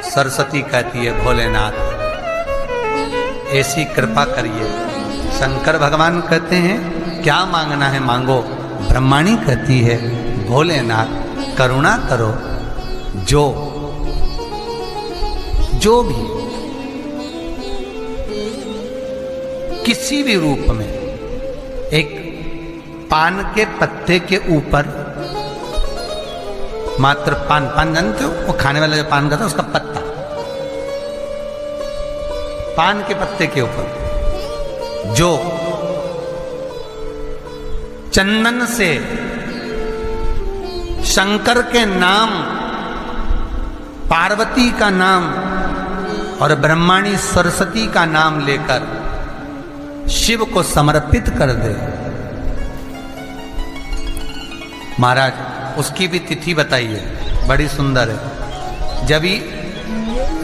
सरस्वती कहती है भोलेनाथ ऐसी कृपा करिए। शंकर भगवान कहते हैं क्या मांगना है मांगो। ब्रह्माणी कहती है भोलेनाथ करुणा करो, जो भी किसी भी रूप में एक पान के पत्ते के ऊपर मात्र पान जानते हो, वो खाने वाला जो पान खाता है उसका पत्ता, पान के पत्ते के ऊपर जो चंदन से शंकर के नाम, पार्वती का नाम और ब्रह्माणी सरस्वती का नाम लेकर शिव को समर्पित कर दे। महाराज उसकी भी तिथि बताइए, बड़ी सुंदर है।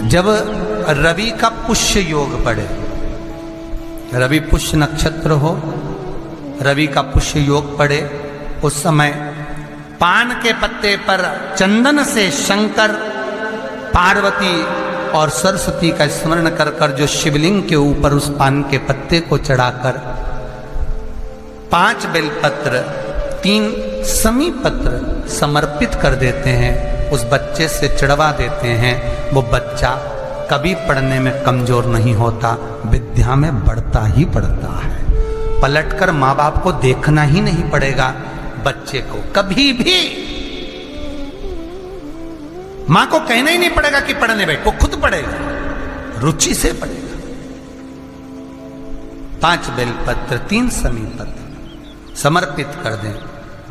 जब रवि का पुष्य योग पड़े, रवि पुष्य नक्षत्र हो, रवि का पुष्य योग पड़े, उस समय पान के पत्ते पर चंदन से शंकर, पार्वती और सरस्वती का स्मरण कर कर जो शिवलिंग के ऊपर उस पान के पत्ते को चढ़ाकर 5 बेलपत्र 3 समी पत्र समर्पित कर देते हैं, उस बच्चे से चढ़वा देते हैं, वो बच्चा कभी पढ़ने में कमजोर नहीं होता, विद्या में बढ़ता ही बढ़ता है। पलटकर माँ बाप को देखना ही नहीं पड़ेगा बच्चे को, कभी भी मां को कहना ही नहीं पड़ेगा कि पढ़ने बैठ, वो खुद पढ़ेगा, रुचि से पढ़ेगा। 5 बेलपत्र 3 समी पत्र समर्पित कर दें,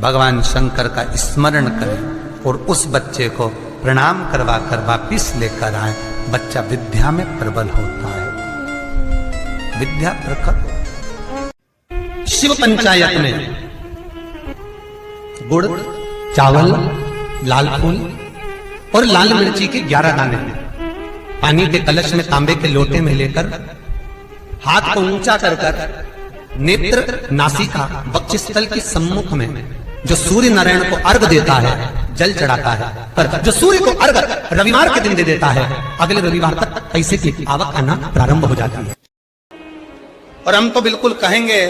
भगवान शंकर का स्मरण करें और उस बच्चे को प्रणाम करवा कर वापिस लेकर आए। बच्चा विद्या में प्रबल होता है, विद्या प्रखर। शिव पंचायत में गुड़, चावल, लाल फूल और लाल मिर्ची के 11 दाने पानी के कलश में तांबे के लोटे में लेकर हाथ को ऊंचा कर कर नेत्र, नासिका, वक्षस्थल के सम्मुख में जो सूर्य नारायण को अर्घ देता है, जल चढ़ाता है, पर जो सूर्य को अर्घ रविवार के दिन दे देता है, अगले रविवार तक पैसे की आवक आना प्रारंभ हो जाती है। और हम तो बिल्कुल कहेंगे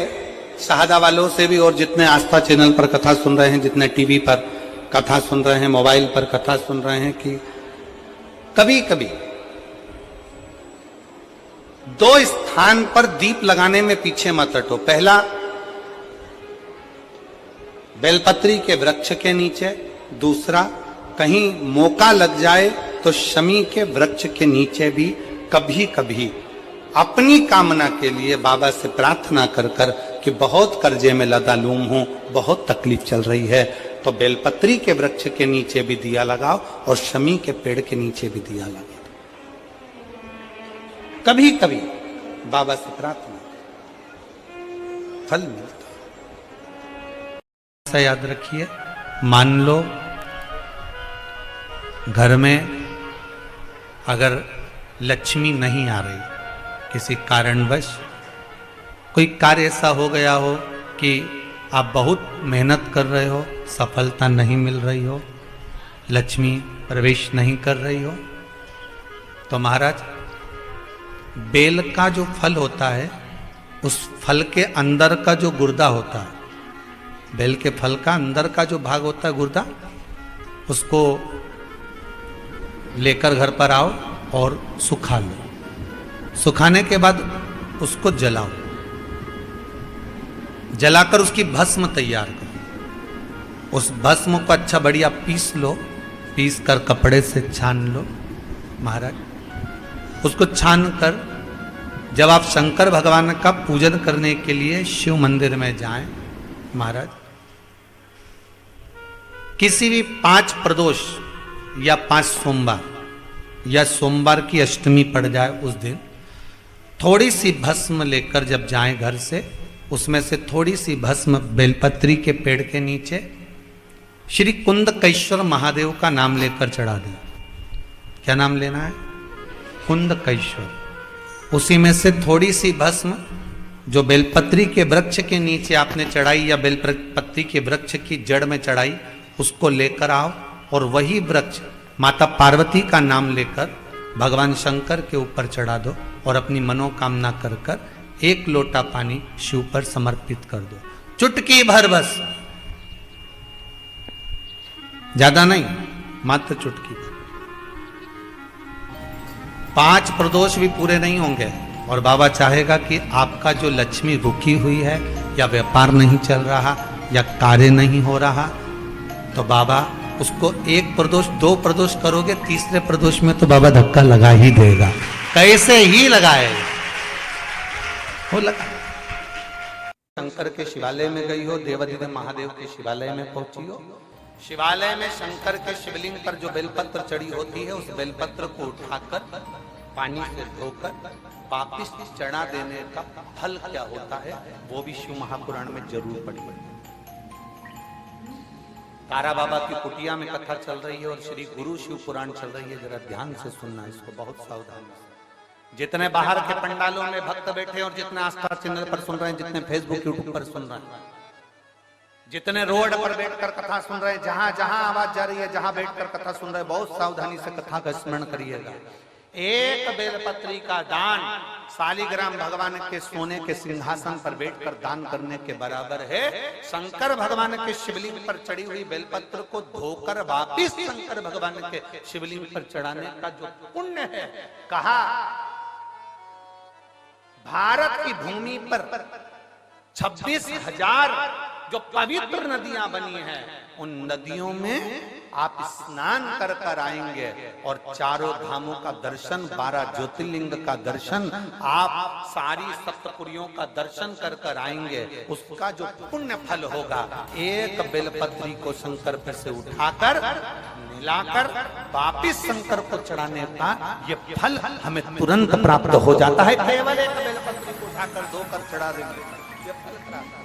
शहादा वालों से भी, और जितने आस्था चैनल पर कथा सुन रहे हैं, जितने टीवी पर कथा सुन रहे हैं, मोबाइल पर कथा सुन रहे हैं, कि कभी कभी 2 स्थान पर दीप लगाने में पीछे मत हटो। पहला बेलपत्री के वृक्ष के नीचे, दूसरा कहीं मौका लग जाए तो शमी के वृक्ष के नीचे भी कभी कभी अपनी कामना के लिए बाबा से प्रार्थना कर कर कि बहुत कर्जे में लदालूम हूं, बहुत तकलीफ चल रही है, तो बेलपत्री के वृक्ष के नीचे भी दिया लगाओ और शमी के पेड़ के नीचे भी दिया लगाओ। कभी कभी बाबा से प्रार्थना, फल मिलता। ऐसा याद रखिए, मान लो घर में अगर लक्ष्मी नहीं आ रही, किसी कारणवश कोई कार्य ऐसा हो गया हो कि आप बहुत मेहनत कर रहे हो, सफलता नहीं मिल रही हो, लक्ष्मी प्रवेश नहीं कर रही हो, तो महाराज बेल का जो फल होता है, उस फल के अंदर का जो गुर्दा होता है, बेल के फल का अंदर का जो भाग होता है गुर्दा, उसको लेकर घर पर आओ और सुखा लो। सुखाने के बाद उसको जलाओ, जलाकर उसकी भस्म तैयार करो। उस भस्म को अच्छा बढ़िया पीस लो, पीस कर कपड़े से छान लो महाराज। उसको छान कर जब आप शंकर भगवान का पूजन करने के लिए शिव मंदिर में जाएं महाराज, किसी भी 5 प्रदोष या 5 सोमवार या सोमवार की अष्टमी पड़ जाए उस दिन, थोड़ी सी भस्म लेकर जब जाएं घर से, उसमें से थोड़ी सी भस्म बेलपत्री के पेड़ के नीचे श्री कुंदकेश्वर महादेव का नाम लेकर चढ़ा दें। क्या नाम लेना है? कुंदकेश्वर। उसी में से थोड़ी सी भस्म जो बेलपत्री के वृक्ष के नीचे आपने चढ़ाई या बेलपत्री के वृक्ष की जड़ में चढ़ाई, उसको लेकर आओ और वही वृक्ष माता पार्वती का नाम लेकर भगवान शंकर के ऊपर चढ़ा दो और अपनी मनोकामना कर कर एक लोटा पानी शिव पर समर्पित कर दो। चुटकी भर बस, ज्यादा नहीं, मात्र चुटकी भर। 5 प्रदोष भी पूरे नहीं होंगे और बाबा चाहेगा कि आपका जो लक्ष्मी रुकी हुई है या व्यापार नहीं चल रहा या कार्य नहीं हो रहा, तो बाबा उसको 1 प्रदोष 2 प्रदोष करोगे, तीसरे प्रदोष में तो बाबा धक्का लगा ही देगा। कैसे ही लगाए वो लगा। शंकर के शिवालय में गई हो, देवाधिदेव महादेव के शिवालय में पहुंची हो, शिवालय में शंकर के शिवलिंग पर जो बेलपत्र चढ़ी होती है, उस बेलपत्र को उठाकर पानी से धोकर वापिस चढ़ा देने का फल क्या होता है, वो भी शिव महापुराण में जरूर पढ़िए। तारा बाबा की कुटिया में कथा चल रही है और श्री गुरु शिव पुराण चल रही है, जरा ध्यान से सुनना इसको, बहुत सावधानी से। जितने बाहर के पंडालों में भक्त बैठे और जितने आस्था चैनल पर सुन रहे हैं, जितने फेसबुक यूट्यूब पर सुन रहे हैं, जितने रोड पर बैठकर कथा सुन रहे हैं, जहां जहां आवाज जा रही है, जहां बैठकर कथा सुन रहे हैं, बहुत सावधानी से कथा का स्मरण करिएगा। एक बेलपत्री का दान शालिग्राम भगवान के सोने के सिंहासन पर बैठकर दान करने के बराबर है। शंकर भगवान के शिवलिंग पर चढ़ी हुई बेलपत्र को धोकर वापिस शंकर भगवान के शिवलिंग पर चढ़ाने का जो पुण्य है, कहा भारत की भूमि पर 26,000 जो पवित्र नदियां बनी हैं, उन नदियों में आप स्नान कर कर आएंगे और चारों धामों का दर्शन, 12 ज्योतिर्लिंग का दर्शन, आप सारी सप्तपुरियों का दर्शन कर कर आएंगे। उसका जो पुण्य फल होगा, एक बेलपत्री को शंकर पर से उठाकर मिलाकर वापिस शंकर को चढ़ाने का ये फल हमें तुरंत प्राप्त हो जाता है। केवल एक बेलपत्री को उठाकर धोकर चढ़ा देंगे, ये फल प्राप्त।